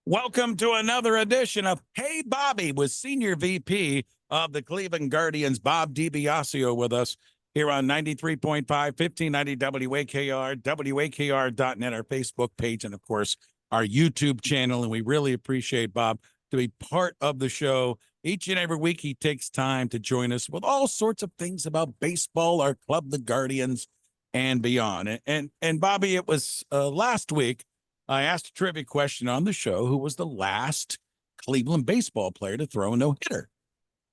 Welcome to another edition of Hey Bobby with Senior VP of the Cleveland Guardians, Bob DiBiasio, with us here on 93.5, 1590 WAKR, WAKR.net, our Facebook page, and of course, our YouTube channel. And we really appreciate Bob to be part of the show. Each and every week, he takes time to join us with all sorts of things about baseball, our club, the Guardians, and beyond. And Bobby, it was last week, I asked a trivia question on the show: who was the last Cleveland baseball player to throw a no-hitter?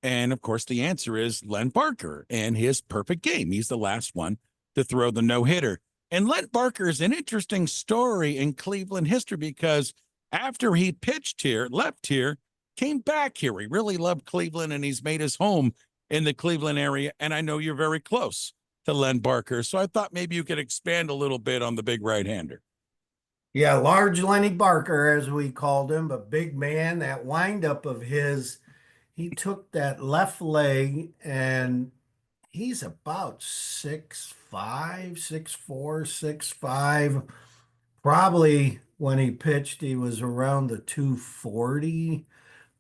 And of course, the answer is Len Barker and his perfect game. He's the last one to throw the no-hitter. And Len Barker is an interesting story in Cleveland history because after he pitched here, left here, came back here. He really loved Cleveland and he's made his home in the Cleveland area. And I know you're very close to Len Barker. So I thought maybe you could expand a little bit on the big right-hander. Yeah, large Lenny Barker, as we called him, a big man. That windup of his, he took that left leg and he's about 6'5", 6'4", 6'5". Probably when he pitched, he was around the 240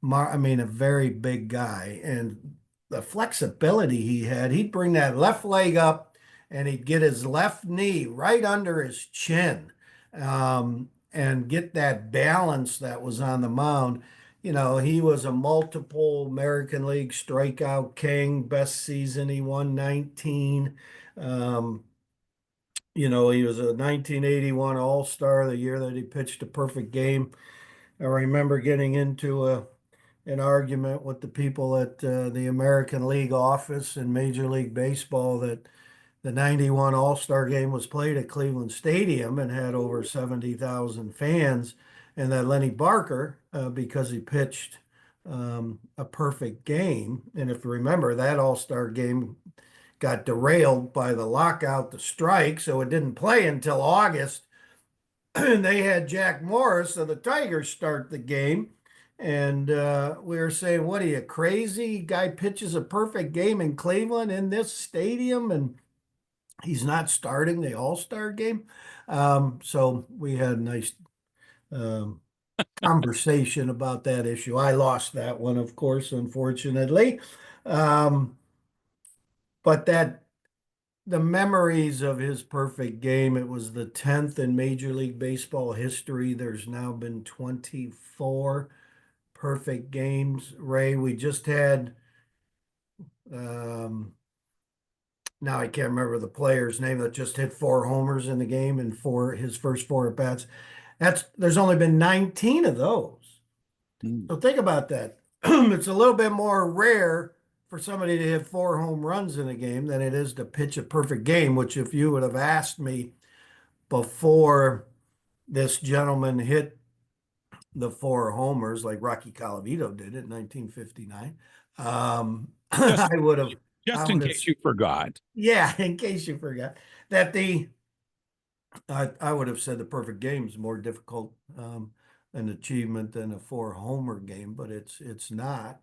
mark. I mean, a very big guy. And the flexibility he had, he'd bring that left leg up and he'd get his left knee right under his chin, and get that balance that was on the mound. You know, he was a multiple American League strikeout king. Best season, he won 19. Um, he was a 1981 All-Star, the year that he pitched a perfect game. I remember getting into an argument with the people at the American League office in Major League Baseball that the 91 All-Star game was played at Cleveland Stadium and had over 70,000 fans, and that Lenny Barker, because he pitched a perfect game, and if you remember, that All-Star game got derailed by the lockout, the strike, so it didn't play until August. And they had Jack Morris of the Tigers start the game. And we were saying, what are you, crazy? Guy pitches a perfect game in Cleveland in this stadium, and he's not starting the All-Star game. So we had a nice um, conversation about that issue. I lost that one, of course, unfortunately. Um, but the memories of his perfect game, it was the 10th in Major League Baseball history. There's now been 24 perfect games. Ray, we just had, um, now I can't remember the player's name that just hit 4 homers in the game and his first 4 at-bats. There's only been 19 of those. So think about that. It's a little bit more rare for somebody to hit 4 home runs in a game than it is to pitch a perfect game, which if you would have asked me before this gentleman hit the 4 homers like Rocky Colavito did in 1959, Just, I would have, just in case you forgot. yeah, in case you forgot that I would have said the perfect game is more difficult an achievement than a 4 homer game, but it's not.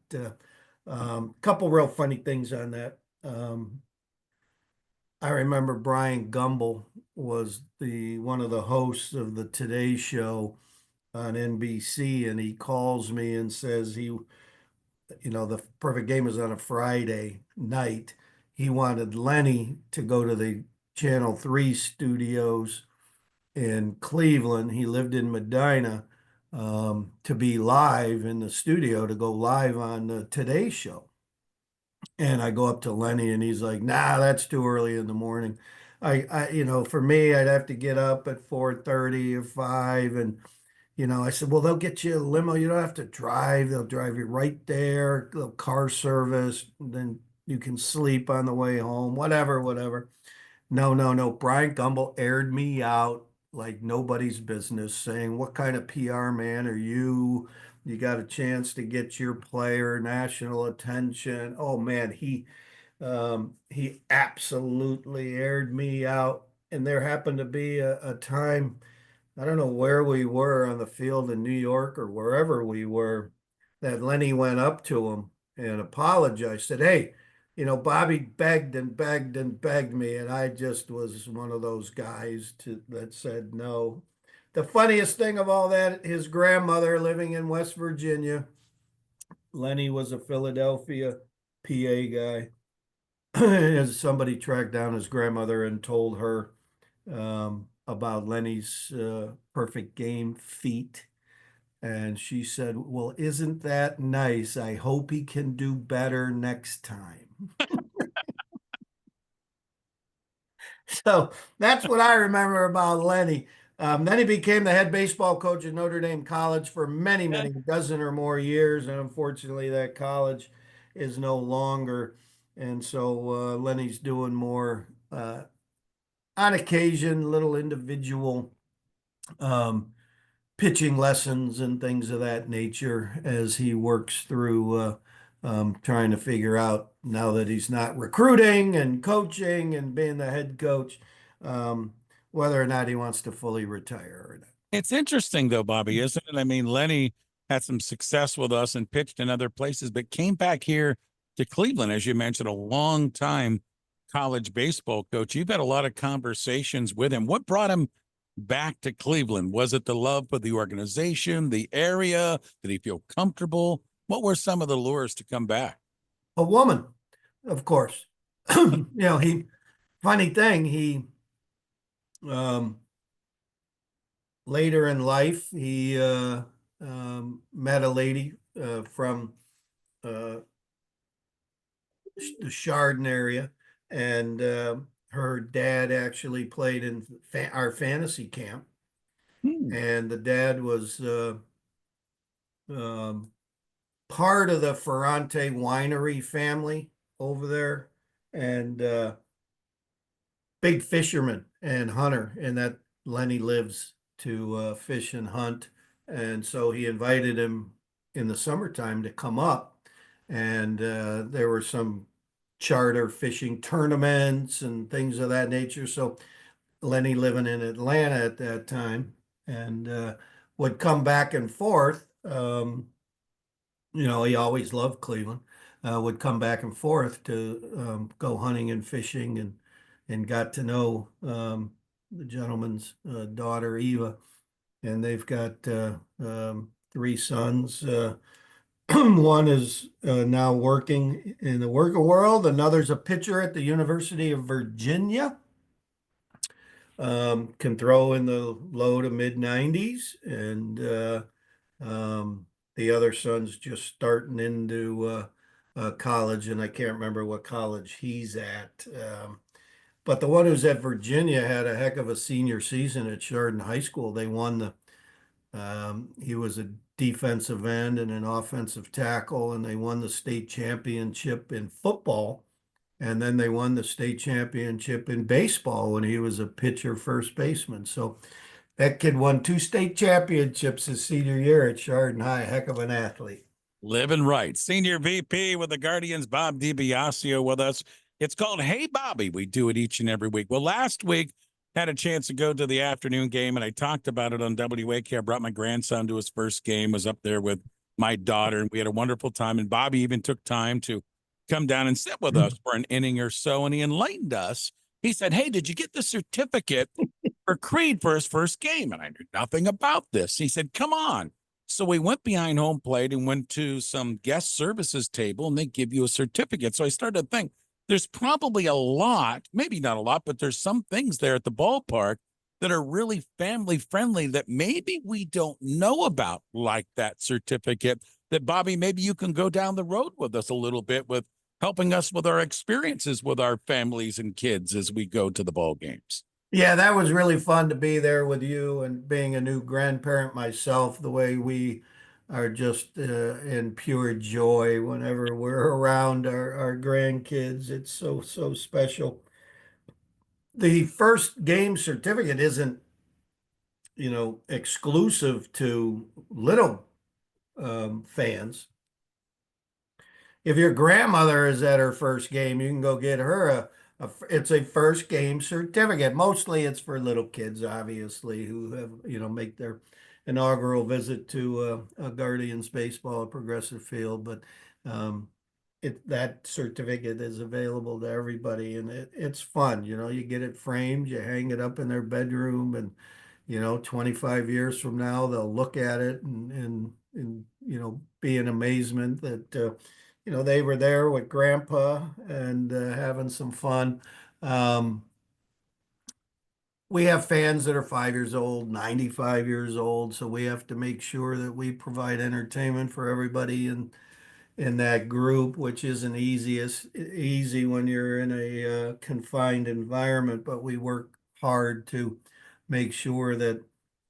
Couple real funny things on that. I remember Brian Gumbel was one of the hosts of the Today Show on NBC, and he calls me and says the perfect game is on a Friday night. He wanted Lenny to go to the Channel 3 studios in Cleveland. He lived in Medina, to be live in the studio, to go live on the Today Show. And I go up to Lenny and he's like, nah, that's too early in the morning. For me, I'd have to get up at 4:30 or 5. And, I said, well, they'll get you a limo. You don't have to drive. They'll drive you right there, little car service. Then you can sleep on the way home, whatever, whatever. No, no, no. Brian Gumbel aired me out like nobody's business, saying, what kind of PR man are you? You got a chance to get your player national attention. Oh man, he absolutely aired me out. And there happened to be a time, I don't know where we were on the field in New York or wherever we were, that Lenny went up to him and apologized, said, hey, Bobby begged and begged and begged me, and I just was one of those guys that said no. the funniest thing of all that, his grandmother living in West Virginia. Lenny was a Philadelphia PA guy. As somebody tracked down his grandmother and told her about Lenny's perfect game feat. And she said, "Well, isn't that nice? I hope he can do better next time." So that's what I remember about Lenny. Then he became the head baseball coach at Notre Dame College for many, Yeah. many dozen or more years. And unfortunately, that college is no longer. And so Lenny's doing more on occasion, little individual um, pitching lessons and things of that nature as he works through trying to figure out now that he's not recruiting and coaching and being the head coach, um, whether or not he wants to fully retire or not. It's interesting though, Bobby, isn't it? I mean, Lenny had some success with us and pitched in other places, but came back here to Cleveland, as you mentioned, a long time college baseball coach. You've had a lot of conversations with him. What brought him back to Cleveland? Was it the love for the organization, the area? Did he feel comfortable? What were some of the lures to come back? A woman, of course. He funny thing, he um, later in life he met a lady from uh, the Chardon area, and her dad actually played in our fantasy camp, Hmm. and the dad was um, part of the Ferrante winery family over there, and big fisherman and hunter, and that Lenny lives to fish and hunt, and so he invited him in the summertime to come up, and there were some charter fishing tournaments and things of that nature. So Lenny living in Atlanta at that time and would come back and forth. He always loved Cleveland. Would come back and forth to go hunting and fishing, and got to know the gentleman's daughter Eva, and they've got three sons. One is now working in the working world. Another's a pitcher at the University of Virginia. Can throw in the low to mid 90s, and the other son's just starting into college, and I can't remember what college he's at. But the one who's at Virginia had a heck of a senior season at Chardon High School. They won he was a defensive end and an offensive tackle, and they won the state championship in football. And then they won the state championship in baseball when he was a pitcher first baseman. So that kid won two state championships his senior year at Chardon High. Heck of an athlete. Living right. Senior VP with the Guardians, Bob DiBiasio with us. It's called Hey Bobby. We do it each and every week. Well, last week had a chance to go to the afternoon game, and I talked about it on WAK. I brought my grandson to his first game, was up there with my daughter, and we had a wonderful time. And Bobby even took time to come down and sit with us for an inning or so, and he enlightened us. He said, "Hey, did you get the certificate for Creed for his first game?" And I knew nothing about this. He said, "Come on." So we went behind home plate and went to some guest services table, and they give you a certificate. So I started to think there's probably a lot, maybe not a lot, but there's some things there at the ballpark that are really family friendly that maybe we don't know about, like that certificate. That, Bobby, maybe you can go down the road with us a little bit with helping us with our experiences with our families and kids as we go to the ball games. Yeah, that was really fun to be there with you, and being a new grandparent myself, the way we are just in pure joy whenever we're around our grandkids. It's so, so special. The first game certificate isn't, exclusive to little fans. If your grandmother is at her first game, you can go get her it's a first game certificate. Mostly it's for little kids, obviously, who have, make their inaugural visit to a Guardians baseball at Progressive Field. But um, that certificate is available to everybody, and it's fun. You get it framed, you hang it up in their bedroom, and 25 years from now, they'll look at it and be in amazement that, they were there with grandpa and having some fun. Um, we have fans that are 5 years old, 95 years old, so we have to make sure that we provide entertainment for everybody in that group, which isn't easy when you're in a confined environment, but we work hard to make sure that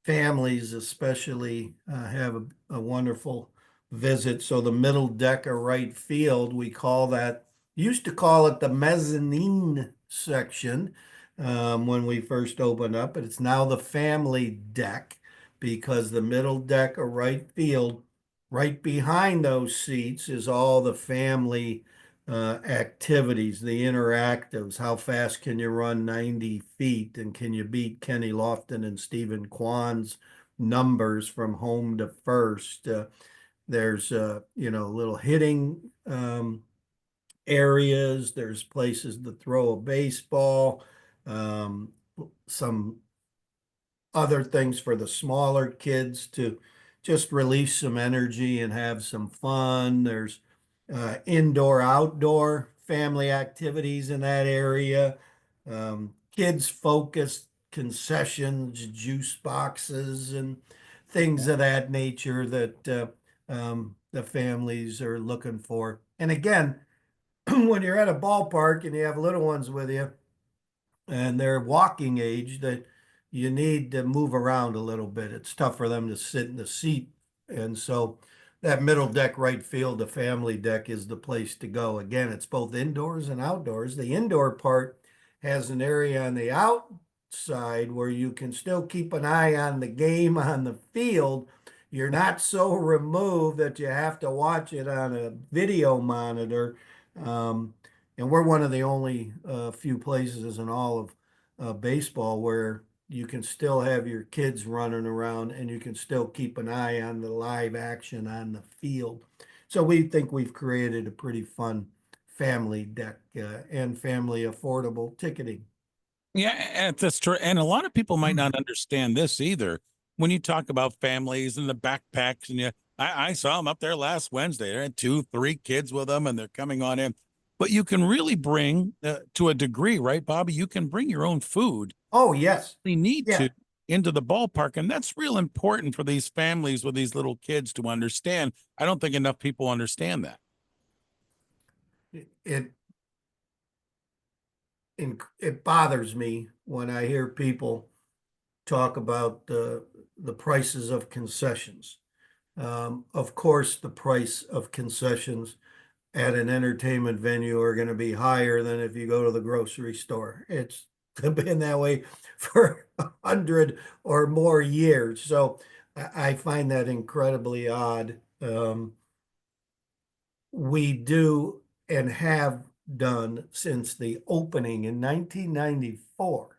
families especially have a wonderful visit. So the middle deck of right field, we call that, used to call it the mezzanine section when we first opened up, but it's now the family deck because the middle deck of right field, right behind those seats is all the family activities, the interactives. How fast can you run 90 feet? And can you beat Kenny Lofton and Stephen Kwan's numbers from home to first? There's, little hitting areas. There's places to throw a baseball, um, some other things for the smaller kids to just release some energy and have some fun. There's indoor, outdoor family activities in that area. Kids focused concessions, juice boxes, and things of that nature that the families are looking for. And again, when you're at a ballpark and you have little ones with you, and they're walking age, that you need to move around a little bit. It's tough for them to sit in the seat. And so that middle deck right field, the family deck, is the place to go. Again, it's both indoors and outdoors. The indoor part has an area on the outside where you can still keep an eye on the game on the field. You're not so removed that you have to watch it on a video monitor. Um, and we're one of the only few places in all of baseball where you can still have your kids running around and you can still keep an eye on the live action on the field. So we think we've created a pretty fun family deck and family affordable ticketing. Yeah, and that's true. And a lot of people might not understand this either. When you talk about families and the backpacks, and I saw them up there last Wednesday. They had two, three kids with them, and they're coming on in. But you can really bring, to a degree, right, Bobby? You can bring your own food. Oh, yes. We need Yeah. to into the ballpark, and that's real important for these families with these little kids to understand. I don't think enough people understand that. It it bothers me when I hear people talk about the prices of concessions. Of course, the price of concessions at an entertainment venue are going to be higher than if you go to the grocery store. It's been that way for 100 or more years. So I find that incredibly odd. We do and have done since the opening in 1994.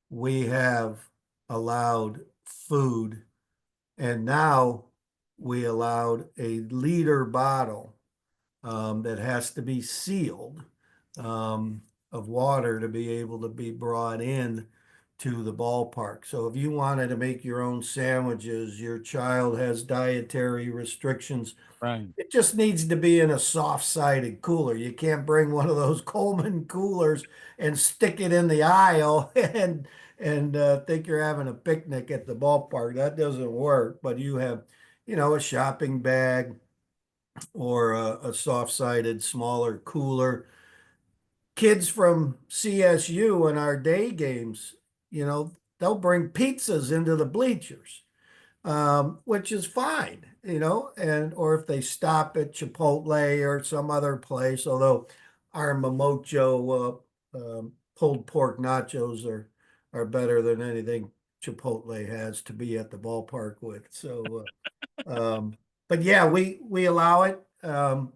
We have allowed food, and now we allowed a liter bottle that has to be sealed um, of water to be able to be brought in to the ballpark. So if you wanted to make your own sandwiches, your child has dietary restrictions, Right. it just needs to be in a soft-sided cooler. You can't bring one of those Coleman coolers and stick it in the aisle and think you're having a picnic at the ballpark. That doesn't work. But you have, a shopping bag or a soft-sided smaller cooler. Kids from CSU in our day games, they'll bring pizzas into the bleachers, which is fine, and or if they stop at Chipotle or some other place, although our Momocho pulled pork nachos are better than anything Chipotle has to be at the ballpark with. So, but yeah, we allow it.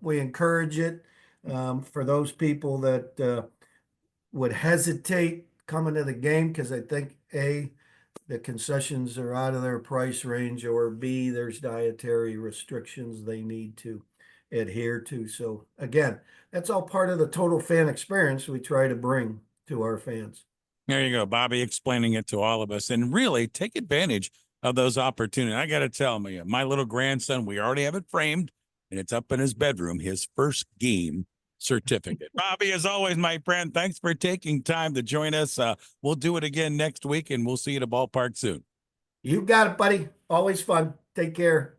We encourage it for those people that would hesitate coming to the game because I think the concessions are out of their price range, or B, there's dietary restrictions they need to adhere to. So again, that's all part of the total fan experience we try to bring to our fans. There you go, Bobby, explaining it to all of us, and really take advantage of those opportunities. I got to tell you, my little grandson, we already have it framed, and it's up in his bedroom, his first game certificate. Bobby, as always, my friend, thanks for taking time to join us. We'll do it again next week, and we'll see you at a ballpark soon. You got it, buddy. Always fun. Take care.